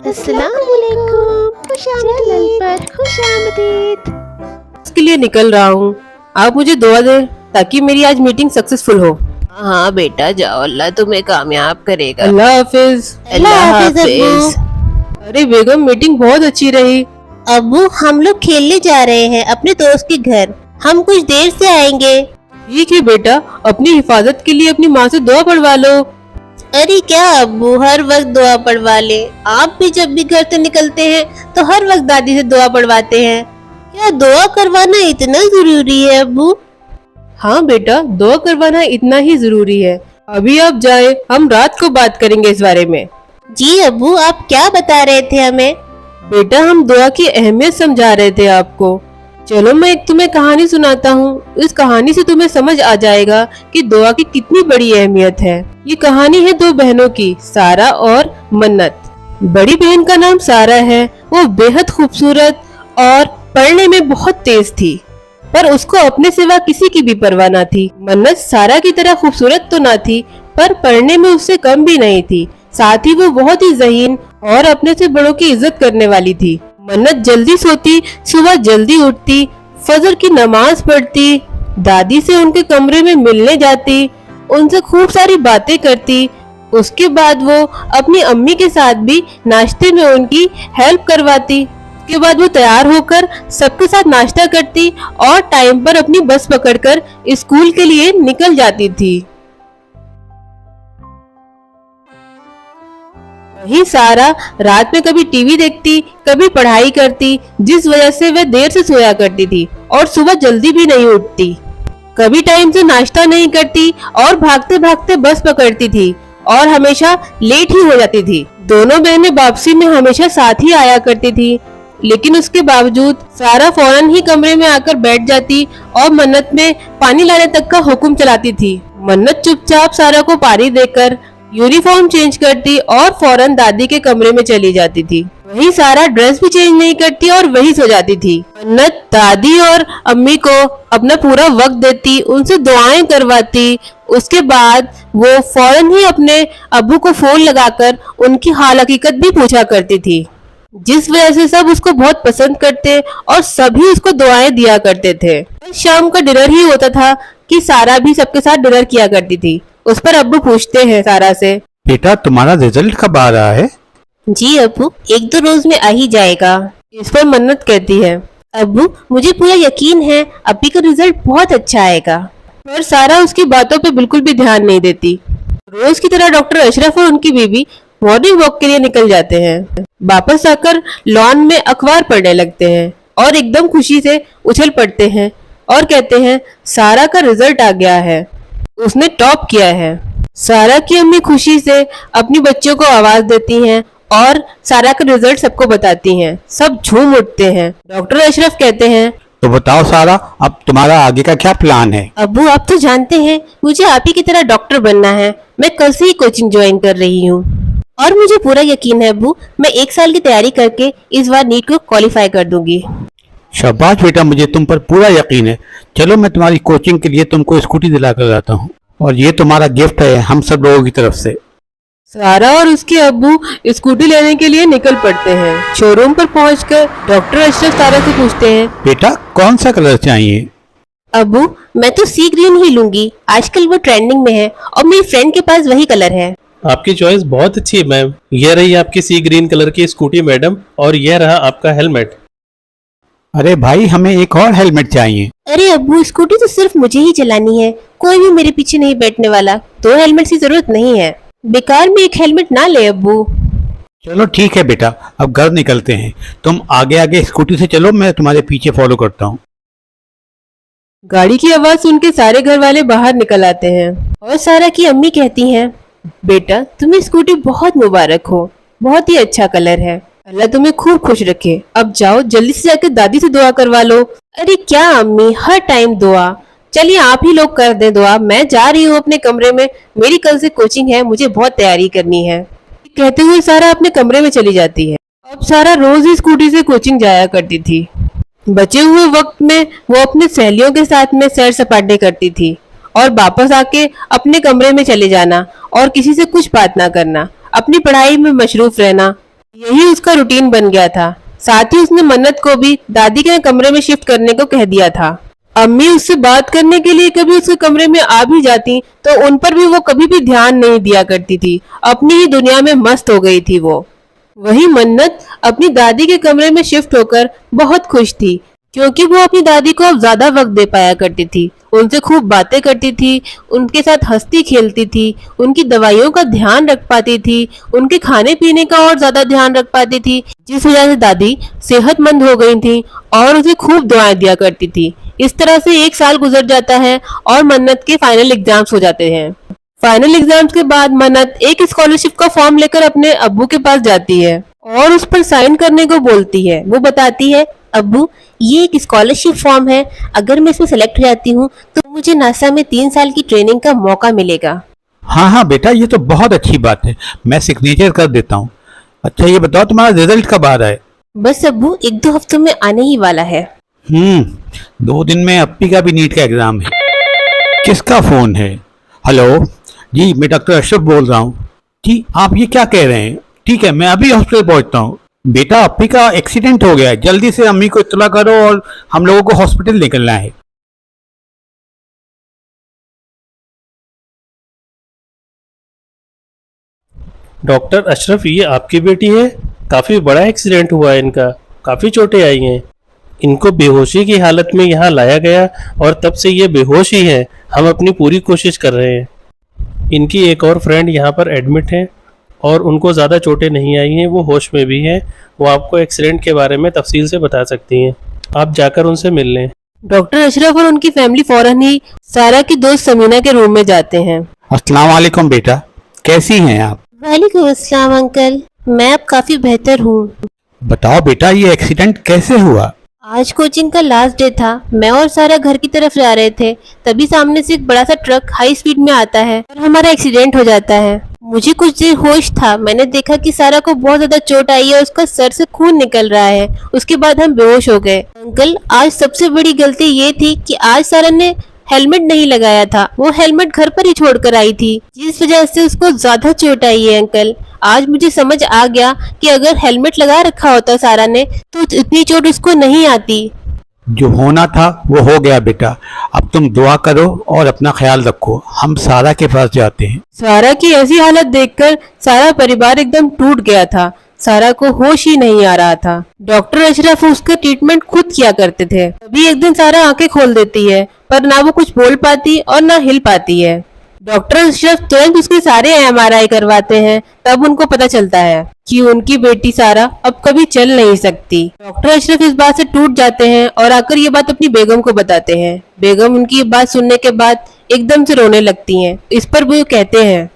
अस्सलाम वालेकुम, खुश आमदीद। इसके लिए निकल रहा हूँ। आप मुझे दुआ दें ताकि मेरी आज मीटिंग सक्सेसफुल हो। हाँ बेटा जाओ, अल्लाह तुम्हें कामयाब करेगा। अल्लाह हाफिज। अल्लाह हाफिज। अरे बेगम, मीटिंग बहुत अच्छी रही। अब्बू हम लोग खेलने जा रहे हैं अपने दोस्त के घर, हम कुछ देर से आएंगे। ठीक है बेटा, अपनी हिफाजत के लिए अपनी माँ से दुआ पढ़वा लो। अरे क्या अब्बू हर वक्त दुआ पढ़वा ले, आप भी जब भी घर से निकलते हैं तो हर वक्त दादी से दुआ पढ़वाते हैं। क्या दुआ करवाना इतना जरूरी है अब्बू? हाँ बेटा, दुआ करवाना इतना ही जरूरी है। अभी आप जाएं, हम रात को बात करेंगे इस बारे में। जी अब्बू, आप क्या बता रहे थे हमें? बेटा, हम दुआ की अहमियत समझा रहे थे आपको। चलो मैं एक तुम्हें कहानी सुनाता हूँ। इस कहानी से तुम्हें समझ आ जाएगा कि दुआ की कितनी बड़ी अहमियत है। ये कहानी है दो बहनों की, सारा और मन्नत। बड़ी बहन का नाम सारा है। वो बेहद खूबसूरत और पढ़ने में बहुत तेज थी, पर उसको अपने सिवा किसी की भी परवाह न थी। मन्नत सारा की तरह खूबसूरत तो न थी, पर पढ़ने में उससे कम भी नहीं थी। साथ ही वो बहुत ही ज़हीन और अपने से बड़ों की इज्जत करने वाली थी। मन्नत जल्दी सोती, सुबह जल्दी उठती, फजर की नमाज पढ़ती, दादी से उनके कमरे में मिलने जाती, उनसे खूब सारी बातें करती। उसके बाद वो अपनी अम्मी के साथ भी नाश्ते में उनकी हेल्प करवाती। उसके बाद वो तैयार होकर सबके साथ नाश्ता करती और टाइम पर अपनी बस पकड़कर स्कूल के लिए निकल जाती थी। वही सारा रात में कभी टीवी देखती, कभी पढ़ाई करती, जिस वजह से वह देर से सोया करती थी और सुबह जल्दी भी नहीं उठती। कभी टाइम से नाश्ता नहीं करती और भागते भागते बस पकड़ती थी और हमेशा लेट ही हो जाती थी। दोनों बहनें वापसी में हमेशा साथ ही आया करती थी, लेकिन उसके बावजूद सारा फौरन ही कमरे में आकर बैठ जाती और मन्नत में पानी लाने तक का हुक्म चलाती थी। मन्नत चुपचाप सारा को पानी देकर यूनिफॉर्म चेंज करती और फौरन दादी के कमरे में चली जाती थी। वही सारा ड्रेस भी चेंज नहीं करती और वही सो जाती थी। मन्नत दादी और अम्मी को अपना पूरा वक्त देती, उनसे दुआएं करवाती। उसके बाद वो फौरन ही अपने अब्बू को फोन लगाकर उनकी हाल हकीकत भी पूछा करती थी, जिस वजह से सब उसको बहुत पसंद करते और सभी उसको दुआएं दिया करते थे। शाम का डिनर ही होता था कि सारा भी सबके साथ डिनर किया करती थी। उस पर अब्बू पूछते हैं सारा से, बेटा तुम्हारा रिजल्ट कब आ रहा है? जी अब्बू, एक दो रोज में आ ही जाएगा। इस पर मन्नत कहती है, अब्बू मुझे पूरा यकीन है अब्बी का रिजल्ट बहुत अच्छा आएगा। पर सारा उसकी बातों पे बिल्कुल भी ध्यान नहीं देती। रोज की तरह डॉक्टर अशरफ और उनकी बीवी मॉर्निंग वॉक के लिए निकल जाते हैं। वापस आकर लॉन में अखबार पढ़ने लगते हैं और एकदम खुशी से उछल पड़ते हैं और कहते हैं, सारा का रिजल्ट आ गया है, उसने टॉप किया है। सारा की अम्मी खुशी से अपनी बच्चों को आवाज देती हैं और सारा का रिजल्ट सबको बताती हैं। सब झूम उठते हैं। डॉक्टर अशरफ कहते हैं, तो बताओ सारा, अब तुम्हारा आगे का क्या प्लान है? अब्बू आप तो जानते हैं मुझे आप ही की तरह डॉक्टर बनना है। मैं कल से ही कोचिंग ज्वाइन कर रही हूँ और मुझे पूरा यकीन है अब्बू, मैं 1 साल की तैयारी करके इस बार नीट को क्वालिफाई कर दूंगी। शाबाश बेटा, मुझे तुम पर पूरा यकीन है। चलो मैं तुम्हारी कोचिंग के लिए तुमको स्कूटी दिला कर लाता हूँ और ये तुम्हारा गिफ्ट है हम सब लोगों की तरफ से। सारा और उसके अब्बू स्कूटी लेने के लिए निकल पड़ते हैं। शोरूम पर पहुंचकर डॉक्टर अशरफ सारा से पूछते हैं, बेटा कौन सा कलर चाहिए? अब्बू मैं तो सी ग्रीन ही लूंगी, आजकल वो ट्रेंडिंग में है और मेरी फ्रेंड के पास वही कलर है। आपकी चॉइस बहुत अच्छी है मैम। यह रही आपकी सी ग्रीन कलर की स्कूटी मैडम, और यह रहा आपका हेलमेट। अरे भाई, हमें एक और हेलमेट चाहिए। अरे अब्बू स्कूटी तो सिर्फ मुझे ही चलानी है, कोई भी मेरे पीछे नहीं बैठने वाला। 2 हेलमेट की जरूरत नहीं है, बेकार में एक हेलमेट ना ले अब्बू। चलो ठीक है बेटा, अब घर निकलते हैं। तुम आगे आगे स्कूटी से चलो, मैं तुम्हारे पीछे फॉलो करता हूँ। गाड़ी की आवाज सुन के सारे घर वाले बाहर निकल आते हैं और सारा की अम्मी कहती हैं, बेटा तुम्हें स्कूटी बहुत मुबारक हो, बहुत ही अच्छा कलर है, अल्लाह तुम्हें खूब खुश रखे। अब जाओ जल्दी से जाकर दादी से दुआ करवा लो। अरे क्या अम्मी हर टाइम दुआ, चलिए आप ही लोग कर दे दुआ, मैं जा रही हूँ अपने कमरे में, मेरी कल से कोचिंग है, मुझे बहुत तैयारी करनी है। कहते हुए सारा अपने कमरे में चली जाती है। अब सारा रोज ही स्कूटी से कोचिंग जाया करती थी। बचे हुए वक्त में वो अपने सहेलियों के साथ में सैर सपाटे करती थी और वापस आके अपने कमरे में चले जाना और किसी से कुछ बात ना करना, अपनी पढ़ाई में मशरूफ रहना। यही उसका रूटीन बन गया था। साथ ही उसने मन्नत को भी दादी के कमरे में शिफ्ट करने को कह दिया था। अम्मी उससे बात करने के लिए कभी उसके कमरे में आ भी जाती तो उन पर भी वो कभी भी ध्यान नहीं दिया करती थी। अपनी ही दुनिया में मस्त हो गई थी वो। वही मन्नत अपनी दादी के कमरे में शिफ्ट होकर बहुत खुश थी, क्योंकि वो अपनी दादी को अब ज्यादा वक्त दे पाया करती थी, उनसे खूब बातें करती थी, उनके साथ हंसती खेलती थी, उनकी दवाइयों का ध्यान रख पाती थी, उनके खाने पीने का और ज्यादा ध्यान रख पाती थी, जिस वजह से दादी सेहतमंद हो गई थी और उसे खूब दुआएं दिया करती थी। इस तरह से एक साल गुजर जाता है और मन्नत के फाइनल एग्जाम्स हो जाते हैं। फाइनल एग्जाम्स के बाद मन्नत एक स्कॉलरशिप का फॉर्म लेकर अपने अब्बू के पास जाती है और उस पर साइन करने को बोलती है। वो बताती है, अब्बू, ये एक स्कॉलरशिप फॉर्म है, अगर मैं इसमें सेलेक्ट हो जाती हूँ तो मुझे नासा में 3 साल की ट्रेनिंग का मौका मिलेगा। हाँ हाँ बेटा, ये तो बहुत अच्छी बात है, मैं सिग्नेचर कर देता हूँ। अच्छा ये बताओ तुम्हारा रिजल्ट कब आ रहा है? बस अब्बू, 1-2 हफ्तों में आने ही वाला है। 2 दिन में अप्पी का भी नीट का एग्जाम है। किसका फोन है? हेलो जी, मैं डॉक्टर अशरफ बोल रहा हूँ। जी आप ये क्या कह रहे हैं? ठीक है, मैं अभी हॉस्पिटल पहुंचता हूँ। बेटा अप्पी का एक्सीडेंट हो गया है, जल्दी से अम्मी को इत्तला करो और हम लोगों को हॉस्पिटल निकलना है। डॉक्टर अशरफ, ये आपकी बेटी है? काफी बड़ा एक्सीडेंट हुआ है इनका, काफी चोटें आई हैं। इनको बेहोशी की हालत में यहाँ लाया गया और तब से ये बेहोश ही है। हम अपनी पूरी कोशिश कर रहे हैं। इनकी एक और फ्रेंड यहाँ पर एडमिट है और उनको ज़्यादा चोटें नहीं आई हैं, वो होश में भी हैं। वो आपको एक्सीडेंट के बारे में तफसील से बता सकती हैं। आप जाकर उनसे मिल लें। डॉक्टर अशरफ और उनकी फैमिली फौरन ही सारा की दोस्त समीना के रूम में जाते हैं। अस्सलाम वालेकुम बेटा, कैसी हैं आप? वालेकुम अस्सलाम अंकल, मैं अब काफी बेहतर हूँ। बताओ बेटा, ये एक्सीडेंट कैसे हुआ? आज कोचिंग का लास्ट डे था, मैं और सारा घर की तरफ जा रहे थे, तभी सामने से एक बड़ा सा ट्रक हाई स्पीड में आता है और हमारा एक्सीडेंट हो जाता है। मुझे कुछ देर होश था, मैंने देखा कि सारा को बहुत ज्यादा चोट आई है, उसका सर से खून निकल रहा है। उसके बाद हम बेहोश हो गए। अंकल, आज सबसे बड़ी गलती ये थी कि आज सारा ने हेलमेट नहीं लगाया था, वो हेलमेट घर पर ही छोड़कर आई थी, जिस वजह से उसको ज्यादा चोट आई है। अंकल, आज मुझे समझ आ गया कि अगर हेलमेट लगा रखा होता सारा ने तो इतनी चोट उसको नहीं आती। जो होना था वो हो गया बेटा, अब तुम दुआ करो और अपना ख्याल रखो। हम सारा के पास जाते हैं। सारा की ऐसी हालत देखकर सारा परिवार एकदम टूट गया था। सारा को होश ही नहीं आ रहा था। डॉक्टर अशरफ उसका ट्रीटमेंट खुद किया करते थे। तभी एक दिन सारा आंखें खोल देती है, पर ना वो कुछ बोल पाती और ना हिल पाती है। डॉक्टर अशरफ तुरंत उसके सारे एमआरआई करवाते हैं। तब उनको पता चलता है कि उनकी बेटी सारा अब कभी चल नहीं सकती। डॉक्टर अशरफ इस बात से टूट जाते हैं और आकर ये बात अपनी बेगम को बताते हैं। बेगम उनकी ये बात सुनने के बाद एकदम से रोने लगती हैं। इस पर वो कहते हैं,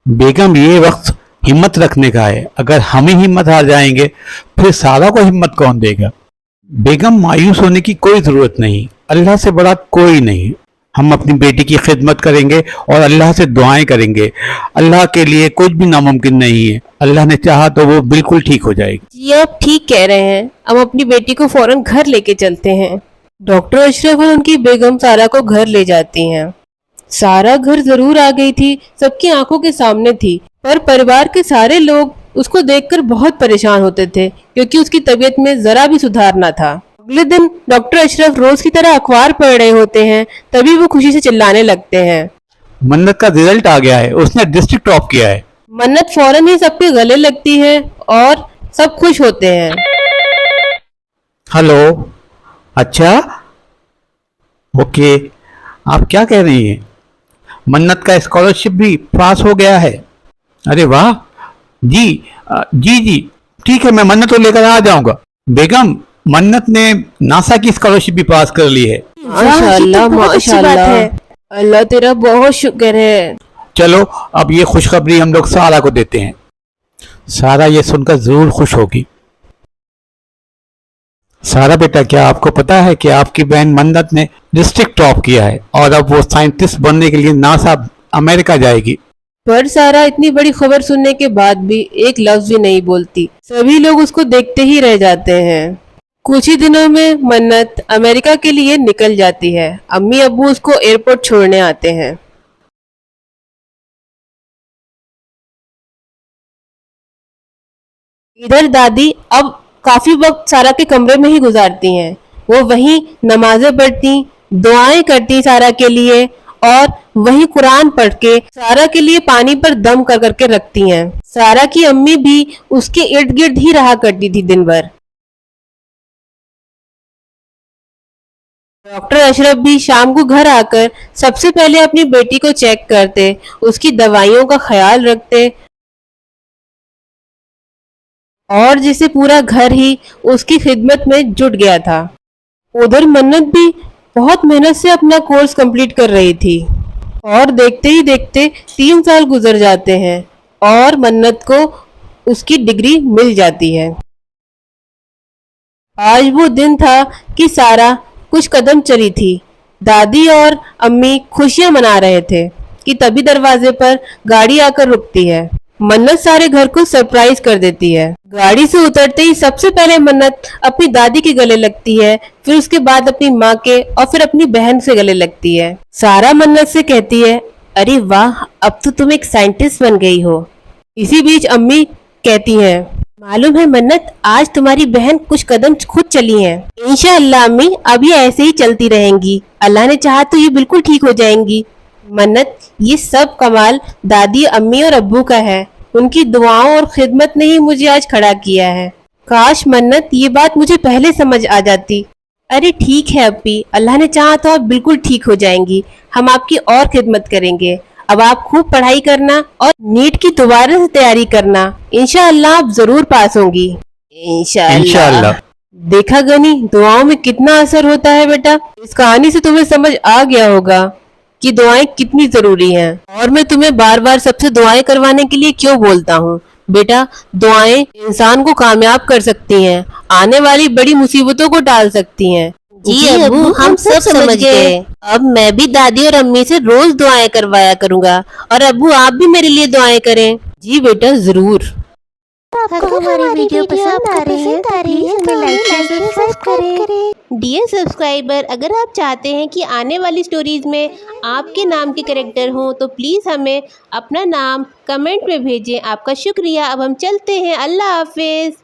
बेगम ये वक्त हिम्मत रखने का है, अगर हम ही हिम्मत हार जाएंगे फिर सारा को हिम्मत कौन देगा? बेगम मायूस होने की कोई जरूरत नहीं, अल्लाह से बड़ा कोई नहीं। हम अपनी बेटी की खिदमत करेंगे और अल्लाह से दुआएं करेंगे। अल्लाह के लिए कुछ भी नामुमकिन नहीं है, अल्लाह ने चाहा तो वो बिल्कुल ठीक हो जाएगी। जी आप ठीक कह रहे हैं, हम अपनी बेटी को फौरन घर लेके चलते हैं। डॉक्टर अशरफ और उनकी बेगम सारा को घर ले जाती हैं। सारा घर जरूर आ गई थी, सबकी आंखों के सामने थी, पर परिवार के सारे लोग उसको देखकर बहुत परेशान होते थे, क्योंकि उसकी तबीयत में जरा भी सुधार ना था। अगले दिन डॉक्टर अशरफ रोज की तरह अखबार पढ़ रहे होते हैं, तभी वो खुशी से चिल्लाने लगते हैं, मन्नत का रिजल्ट आ गया है, उसने डिस्ट्रिक्ट टॉप किया है। मन्नत फौरन ही सबके गले लगती है और सब खुश होते हैं। हेलो, अच्छा, ओके, आप क्या कह रही हैं? मन्नत का स्कॉलरशिप भी पास हो गया है? अरे वाह, जी जी जी, ठीक है, मैं मन्नत को लेकर आ जाऊंगा। बेगम, मन्नत ने नासा की स्कॉलरशिप भी पास कर ली है। माशाल्लाह बहुत अच्छी बात माशाल्लाह, है। अल्लाह तेरा बहुत शुक्र है। चलो अब ये खुशखबरी हम लोग सारा को देते हैं। सारा ये सुनकर जरूर खुश होगी। सारा बेटा, क्या आपको पता है कि आपकी बहन मन्नत ने डिस्ट्रिक्ट टॉप किया है और अब वो साइंटिस्ट बनने के लिए नासा अमेरिका जाएगी? पर सारा इतनी बड़ी खबर सुनने के बाद भी एक लफ्ज भी नहीं बोलती। सभी लोग उसको देखते ही रह जाते हैं। कुछ ही दिनों में मन्नत अमेरिका के लिए निकल जाती है। अम्मी अब्बू उसको एयरपोर्ट छोड़ने आते हैं। इधर दादी अब काफी वक्त सारा के कमरे में ही गुजारती हैं। वो वहीं नमाजें पढ़ती, दुआएं करती सारा के लिए, और वहीं कुरान पढ़ के सारा के लिए पानी पर दम कर करके रखती हैं। सारा की अम्मी भी उसके इर्द गिर्द ही रहा करती थी दिन भर। डॉक्टर अशरफ भी शाम को घर आकर सबसे पहले अपनी बेटी को चेक करते, उसकी दवाइयों का ख्याल रखते, और जैसे पूरा घर ही उसकी खिदमत में जुट गया था। उधर मन्नत भी बहुत मेहनत से अपना कोर्स कंप्लीट कर रही थी, और देखते ही देखते 3 साल गुजर जाते हैं और मन्नत को उसकी डिग्री मिल जाती है। आज वो दिन था कि सारा कुछ कदम चली थी। दादी और अम्मी खुशियां मना रहे थे कि तभी दरवाजे पर गाड़ी आकर रुकती है। मन्नत सारे घर को सरप्राइज कर देती है। गाड़ी से उतरते ही सबसे पहले मन्नत अपनी दादी के गले लगती है, फिर उसके बाद अपनी माँ के, और फिर अपनी बहन से गले लगती है। सारा मन्नत से कहती है, अरे वाह, अब तो तुम एक साइंटिस्ट बन गई हो। इसी बीच अम्मी कहती है, मालूम है मन्नत, आज तुम्हारी बहन कुछ कदम खुद चली है। इंशाअल्लाह अम्मी, अब ये ऐसे ही चलती रहेंगी, अल्लाह ने चाहा तो ये बिल्कुल ठीक हो जाएंगी। मन्नत, ये सब कमाल दादी, अम्मी और अब्बू का है। उनकी दुआओं और खिदमत ने ही मुझे आज खड़ा किया है। काश मन्नत ये बात मुझे पहले समझ आ जाती। अरे ठीक है अप्पी, अल्लाह ने चाहा तो आप बिल्कुल ठीक हो जाएंगी। हम आपकी और खिदमत करेंगे। अब आप खूब पढ़ाई करना और नीट की दोबारा से तैयारी करना। इंशाअल्लाह आप जरूर पास होंगी। इंशाअल्लाह। देखा गनी, दुआओं में कितना असर होता है बेटा। इस कहानी से तुम्हें समझ आ गया होगा कि दुआएं कितनी जरूरी हैं, और मैं तुम्हें बार बार सबसे दुआएं करवाने के लिए क्यों बोलता हूँ। बेटा, दुआएं इंसान को कामयाब कर सकती हैं, आने वाली बड़ी मुसीबतों को टाल सकती हैं। जी अब्बू, हम सब समझ गए। अब मैं भी दादी और अम्मी से रोज दुआएं करवाया करूंगा, और अब्बू आप भी मेरे लिए दुआएं करें। जी बेटा, जरूर। आपको हमारी वीडियो पसंद आ रही है तो प्लीज हमें लाइक शेयर सब्सक्राइब करें। डियर सब्सक्राइबर, अगर आप चाहते हैं कि आने वाली स्टोरीज में आपके नाम के कैरेक्टर हों तो प्लीज़ हमें अपना नाम कमेंट में भेजें। आपका शुक्रिया। अब हम चलते हैं। अल्लाह हाफिज़।